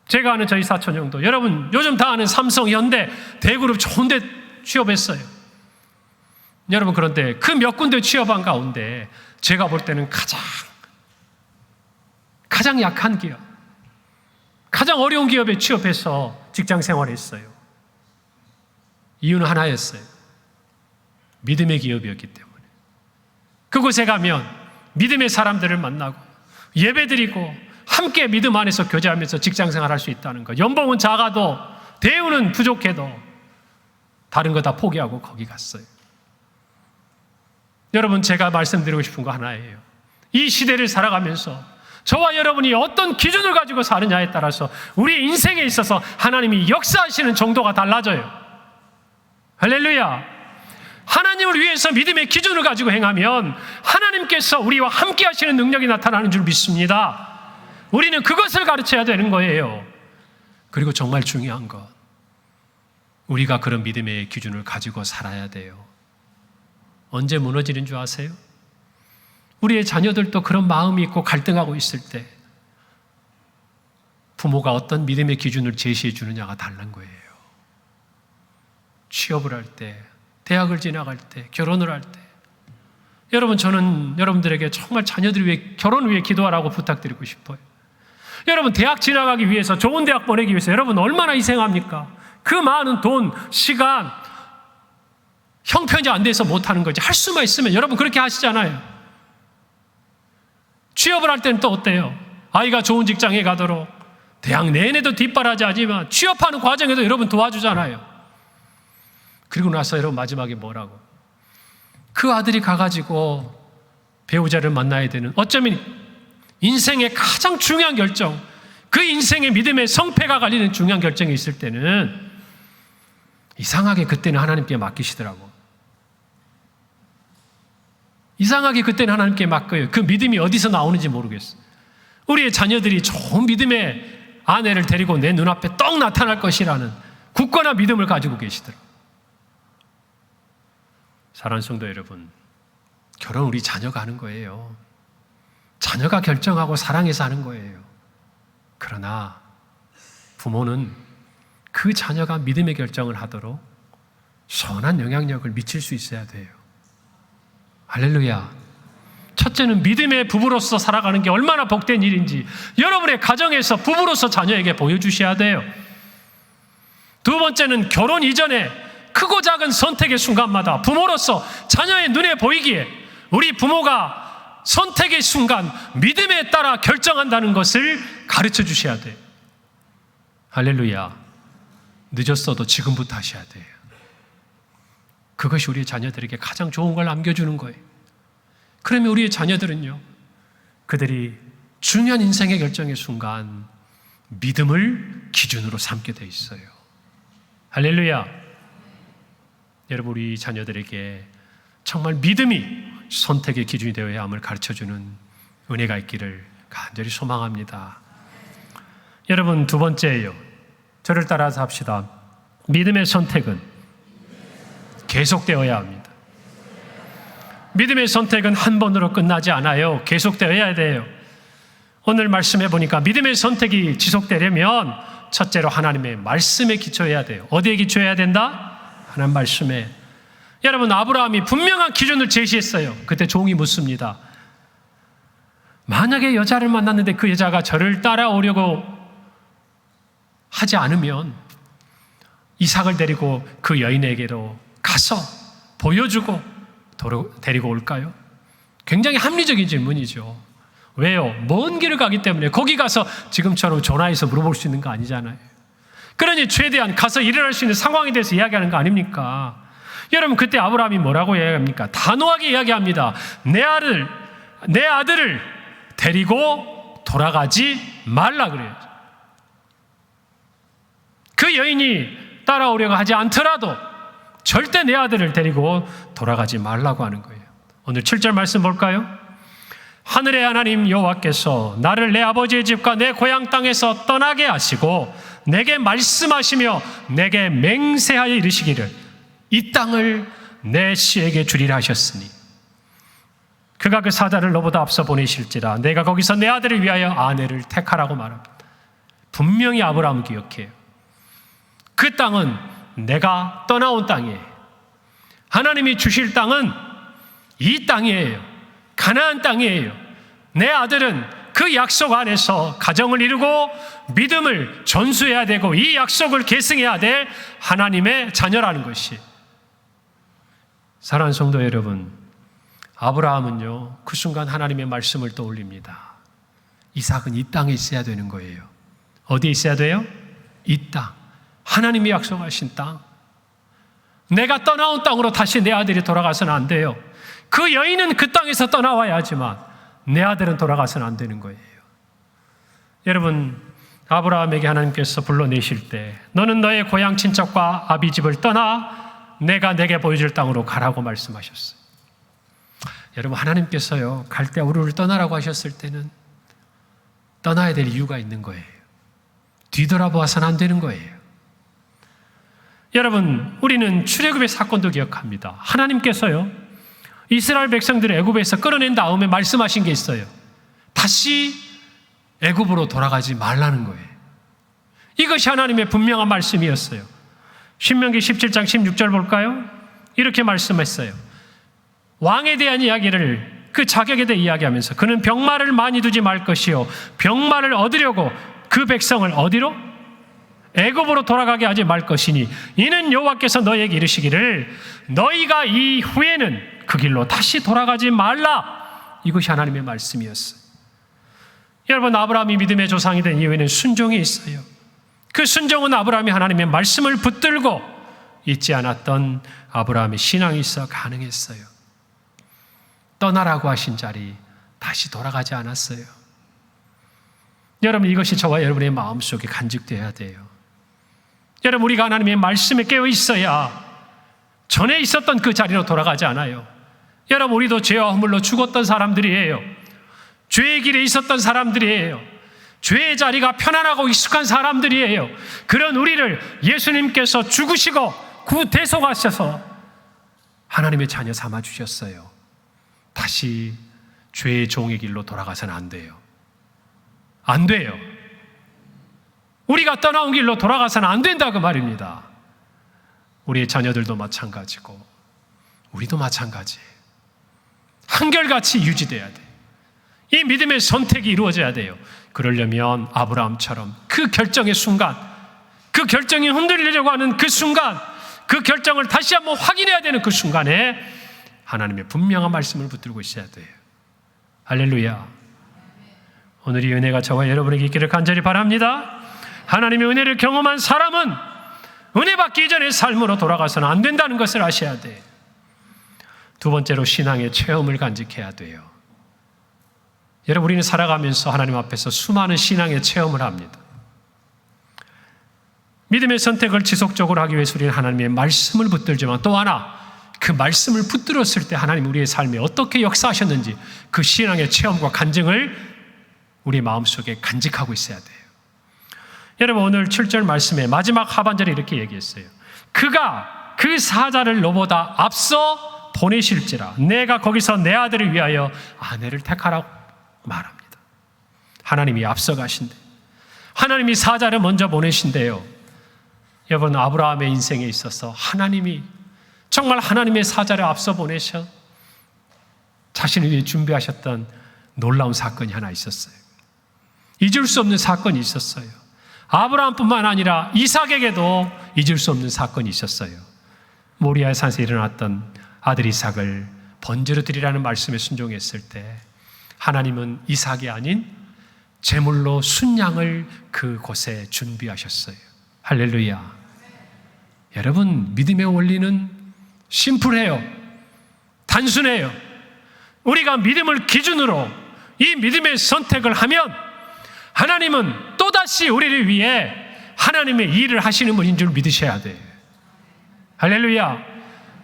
제가 아는 저희 사촌 형도 여러분 요즘 다 아는 삼성, 현대, 대그룹 좋은 데 취업했어요. 여러분 그런데 그 몇 군데 취업한 가운데 제가 볼 때는 가장 약한 기업, 가장 어려운 기업에 취업해서 직장 생활했어요. 이유는 하나였어요. 믿음의 기업이었기 때문에. 그곳에 가면 믿음의 사람들을 만나고 예배드리고 함께 믿음 안에서 교제하면서 직장 생활할 수 있다는 것. 연봉은 작아도 대우는 부족해도 다른 거 다 포기하고 거기 갔어요. 여러분 제가 말씀드리고 싶은 거 하나예요. 이 시대를 살아가면서 저와 여러분이 어떤 기준을 가지고 사느냐에 따라서 우리의 인생에 있어서 하나님이 역사하시는 정도가 달라져요. 할렐루야. 하나님을 위해서 믿음의 기준을 가지고 행하면 하나님께서 우리와 함께 하시는 능력이 나타나는 줄 믿습니다. 우리는 그것을 가르쳐야 되는 거예요. 그리고 정말 중요한 것, 우리가 그런 믿음의 기준을 가지고 살아야 돼요. 언제 무너지는 줄 아세요? 우리의 자녀들도 그런 마음이 있고 갈등하고 있을 때 부모가 어떤 믿음의 기준을 제시해 주느냐가 다른 거예요. 취업을 할 때, 대학을 지나갈 때, 결혼을 할 때. 여러분 저는 여러분들에게 정말 자녀들 위해 결혼을 위해 기도하라고 부탁드리고 싶어요. 여러분 대학 지나가기 위해서 좋은 대학 보내기 위해서 여러분 얼마나 희생합니까? 그 많은 돈, 시간, 형편이 안 돼서 못하는 거지. 할 수만 있으면 여러분 그렇게 하시잖아요. 취업을 할 때는 또 어때요? 아이가 좋은 직장에 가도록 대학 내내도 뒷바라지 하지만 취업하는 과정에도 여러분 도와주잖아요. 그리고 나서 여러분 마지막에 뭐라고? 그 아들이 가가지고 배우자를 만나야 되는 어쩌면 인생의 가장 중요한 결정, 그 인생의 믿음의 성패가 갈리는 중요한 결정이 있을 때는 이상하게 그때는 하나님께 맡기시더라고. 이상하게 그때는 하나님께 맡겨요. 그 믿음이 어디서 나오는지 모르겠어요. 우리의 자녀들이 좋은 믿음의 아내를 데리고 내 눈앞에 떡 나타날 것이라는 굳건한 믿음을 가지고 계시더라고요. 사랑하는 성도 여러분, 결혼 우리 자녀가 하는 거예요. 자녀가 결정하고 사랑해서 하는 거예요. 그러나 부모는 그 자녀가 믿음의 결정을 하도록 선한 영향력을 미칠 수 있어야 돼요. 할렐루야. 첫째는 믿음의 부부로서 살아가는 게 얼마나 복된 일인지 여러분의 가정에서 부부로서 자녀에게 보여주셔야 돼요. 두 번째는 결혼 이전에 크고 작은 선택의 순간마다 부모로서 자녀의 눈에 보이기에 우리 부모가 선택의 순간 믿음에 따라 결정한다는 것을 가르쳐 주셔야 돼요. 할렐루야. 늦었어도 지금부터 하셔야 돼요. 그것이 우리 자녀들에게 가장 좋은 걸 남겨주는 거예요. 그러면 우리의 자녀들은요, 그들이 중요한 인생의 결정의 순간 믿음을 기준으로 삼게 돼 있어요. 할렐루야. 여러분, 우리 자녀들에게 정말 믿음이 선택의 기준이 되어야 함을 가르쳐주는 은혜가 있기를 간절히 소망합니다. 여러분, 두 번째예요. 저를 따라서 합시다. 믿음의 선택은 계속되어야 합니다. 믿음의 선택은 한 번으로 끝나지 않아요. 계속되어야 돼요. 오늘 말씀해 보니까 믿음의 선택이 지속되려면 첫째로 하나님의 말씀에 기초해야 돼요. 어디에 기초해야 된다? 하나님 말씀에. 여러분, 아브라함이 분명한 기준을 제시했어요. 그때 종이 묻습니다. 만약에 여자를 만났는데 그 여자가 저를 따라오려고 하지 않으면 이삭을 데리고 그 여인에게로 가서 보여주고 데리고 올까요? 굉장히 합리적인 질문이죠. 왜요? 먼 길을 가기 때문에 거기 가서 지금처럼 전화해서 물어볼 수 있는 거 아니잖아요. 그러니 최대한 가서 일어날 수 있는 상황에 대해서 이야기하는 거 아닙니까? 여러분, 그때 아브라함이 뭐라고 이야기합니까? 단호하게 이야기합니다. 내 아들을 데리고 돌아가지 말라 그래요. 그 여인이 따라오려고 하지 않더라도 절대 내 아들을 데리고 돌아가지 말라고 하는 거예요. 오늘 7절 말씀 볼까요? 하늘의 하나님 여호와께서 나를 내 아버지의 집과 내 고향 땅에서 떠나게 하시고 내게 말씀하시며 내게 맹세하여 이르시기를 이 땅을 내 씨에게 주리라 하셨으니 그가 그 사자를 너보다 앞서 보내실지라 내가 거기서 내 아들을 위하여 아내를 택하라고 말합니다. 분명히 아브라함은 기억해요. 그 땅은 내가 떠나온 땅이에요. 하나님이 주실 땅은 이 땅이에요. 가나안 땅이에요. 내 아들은 그 약속 안에서 가정을 이루고 믿음을 전수해야 되고 이 약속을 계승해야 될 하나님의 자녀라는 것이. 사랑하는 성도 여러분, 아브라함은요, 그 순간 하나님의 말씀을 떠올립니다. 이삭은 이 땅에 있어야 되는 거예요. 어디에 있어야 돼요? 이 땅. 하나님이 약속하신 땅. 내가 떠나온 땅으로 다시 내 아들이 돌아가서는 안 돼요. 그 여인은 그 땅에서 떠나와야 하지만 내 아들은 돌아가서는 안 되는 거예요. 여러분, 아브라함에게 하나님께서 불러내실 때 너는 너의 고향 친척과 아비 집을 떠나 내가 내게 보여줄 땅으로 가라고 말씀하셨어요. 여러분, 하나님께서요, 갈 때 우리를 떠나라고 하셨을 때는 떠나야 될 이유가 있는 거예요. 뒤돌아보아서는 안 되는 거예요. 여러분, 우리는 출애굽의 사건도 기억합니다. 하나님께서요, 이스라엘 백성들을 애굽에서 끌어낸 다음에 말씀하신 게 있어요. 다시 애굽으로 돌아가지 말라는 거예요. 이것이 하나님의 분명한 말씀이었어요. 신명기 17장 16절 볼까요? 이렇게 말씀했어요. 왕에 대한 이야기를 그 자격에 대해 이야기하면서 그는 병마를 많이 두지 말 것이요 병마를 얻으려고 그 백성을 어디로? 애굽으로 돌아가게 하지 말 것이니 이는 여호와께서 너희에게 이르시기를 너희가 이 후에는 그 길로 다시 돌아가지 말라. 이것이 하나님의 말씀이었어요. 여러분, 아브라함이 믿음의 조상이 된 이유에는 순종이 있어요. 그 순종은 아브라함이 하나님의 말씀을 붙들고 잊지 않았던 아브라함의 신앙이 있어 가능했어요. 떠나라고 하신 자리 다시 돌아가지 않았어요. 여러분, 이것이 저와 여러분의 마음속에 간직되어야 돼요. 여러분, 우리가 하나님의 말씀에 깨어 있어야 전에 있었던 그 자리로 돌아가지 않아요. 여러분, 우리도 죄와 허물로 죽었던 사람들이에요. 죄의 길에 있었던 사람들이에요. 죄의 자리가 편안하고 익숙한 사람들이에요. 그런 우리를 예수님께서 죽으시고 구대속하셔서 하나님의 자녀 삼아주셨어요. 다시 죄의 종의 길로 돌아가서는 안 돼요. 안 돼요. 우리가 떠나온 길로 돌아가서는 안 된다 그 말입니다. 우리의 자녀들도 마찬가지고 우리도 마찬가지예요. 한결같이 유지돼야 돼요. 이 믿음의 선택이 이루어져야 돼요. 그러려면 아브라함처럼 그 결정의 순간, 그 결정이 흔들리려고 하는 그 순간, 그 결정을 다시 한번 확인해야 되는 그 순간에 하나님의 분명한 말씀을 붙들고 있어야 돼요. 할렐루야. 오늘 이 은혜가 저와 여러분에게 있기를 간절히 바랍니다. 하나님의 은혜를 경험한 사람은 은혜 받기 이전의 삶으로 돌아가서는 안 된다는 것을 아셔야 돼요. 두 번째로 신앙의 체험을 간직해야 돼요. 여러분, 우리는 살아가면서 하나님 앞에서 수많은 신앙의 체험을 합니다. 믿음의 선택을 지속적으로 하기 위해서 우리는 하나님의 말씀을 붙들지만 또 하나, 그 말씀을 붙들었을 때 하나님 우리의 삶에 어떻게 역사하셨는지 그 신앙의 체험과 간증을 우리 마음속에 간직하고 있어야 돼요. 여러분, 오늘 7절 말씀의 마지막 하반절에 이렇게 얘기했어요. 그가 그 사자를 너보다 앞서 보내실지라 내가 거기서 내 아들을 위하여 아내를 택하라고 말합니다. 하나님이 앞서 가신대. 하나님이 사자를 먼저 보내신대요. 여러분, 아브라함의 인생에 있어서 하나님이 정말 하나님의 사자를 앞서 보내셔 자신을 위해 준비하셨던 놀라운 사건이 하나 있었어요. 잊을 수 없는 사건이 있었어요. 아브라함뿐만 아니라 이삭에게도 잊을 수 없는 사건이 있었어요. 모리아 산에서 일어났던 아들 이삭을 번제로 드리라는 말씀에 순종했을 때 하나님은 이삭이 아닌 제물로 순양을 그곳에 준비하셨어요. 할렐루야. 여러분, 믿음의 원리는 심플해요. 단순해요. 우리가 믿음을 기준으로 이 믿음의 선택을 하면 하나님은 또다시 우리를 위해 하나님의 일을 하시는 분인 줄 믿으셔야 돼요. 할렐루야.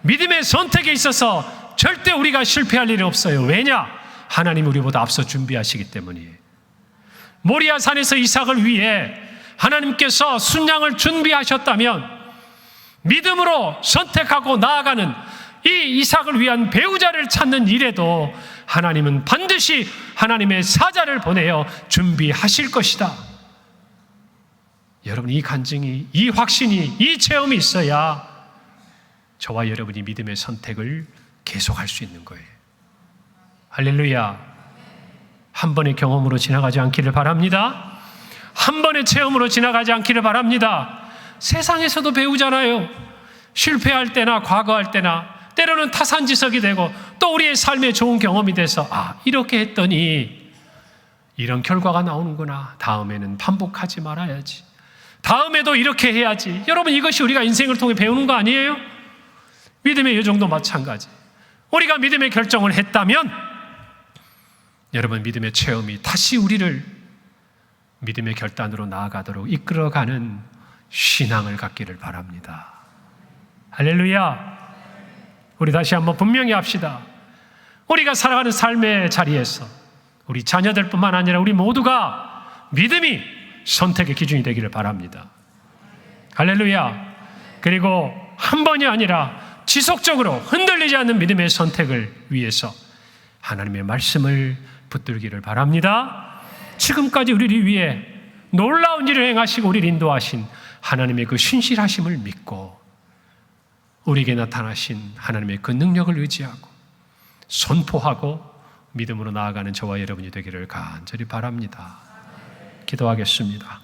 믿음의 선택에 있어서 절대 우리가 실패할 일이 없어요. 왜냐? 하나님이 우리보다 앞서 준비하시기 때문이에요. 모리아 산에서 이삭을 위해 하나님께서 순양을 준비하셨다면 믿음으로 선택하고 나아가는 이 이삭을 위한 배우자를 찾는 일에도 하나님은 반드시 하나님의 사자를 보내어 준비하실 것이다. 여러분, 이 간증이, 이 확신이, 이 체험이 있어야 저와 여러분이 믿음의 선택을 계속할 수 있는 거예요. 할렐루야. 한 번의 경험으로 지나가지 않기를 바랍니다. 한 번의 체험으로 지나가지 않기를 바랍니다. 세상에서도 배우잖아요. 실패할 때나 과거할 때나 때로는 타산지석이 되고 또 우리의 삶에 좋은 경험이 돼서 이렇게 했더니 이런 결과가 나오는구나. 다음에는 반복하지 말아야지. 다음에도 이렇게 해야지. 여러분, 이것이 우리가 인생을 통해 배우는 거 아니에요? 믿음의 여정도 마찬가지. 우리가 믿음의 결정을 했다면 여러분, 믿음의 체험이 다시 우리를 믿음의 결단으로 나아가도록 이끌어가는 신앙을 갖기를 바랍니다. 할렐루야. 우리 다시 한번 분명히 합시다. 우리가 살아가는 삶의 자리에서 우리 자녀들뿐만 아니라 우리 모두가 믿음이 선택의 기준이 되기를 바랍니다. 할렐루야. 그리고 한 번이 아니라 지속적으로 흔들리지 않는 믿음의 선택을 위해서 하나님의 말씀을 붙들기를 바랍니다. 지금까지 우리를 위해 놀라운 일을 행하시고 우리를 인도하신 하나님의 그 신실하심을 믿고 우리에게 나타나신 하나님의 그 능력을 의지하고 선포하고 믿음으로 나아가는 저와 여러분이 되기를 간절히 바랍니다. 기도하겠습니다.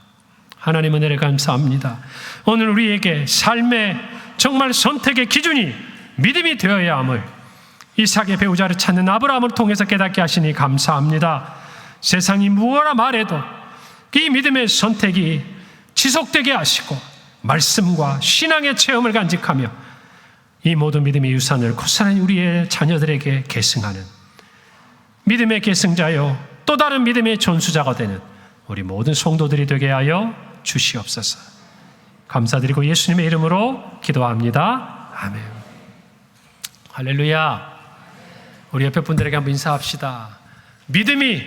하나님 은혜를 감사합니다. 오늘 우리에게 삶의 정말 선택의 기준이 믿음이 되어야 함을 이삭의 배우자를 찾는 아브라함을 통해서 깨닫게 하시니 감사합니다. 세상이 무엇라 말해도 이 믿음의 선택이 지속되게 하시고 말씀과 신앙의 체험을 간직하며 이 모든 믿음의 유산을 고스란히 우리의 자녀들에게 계승하는 믿음의 계승자요 또 다른 믿음의 전수자가 되는 우리 모든 성도들이 되게 하여 주시옵소서. 감사드리고 예수님의 이름으로 기도합니다. 아멘. 할렐루야. 우리 옆에 분들에게 한번 인사합시다. 믿음이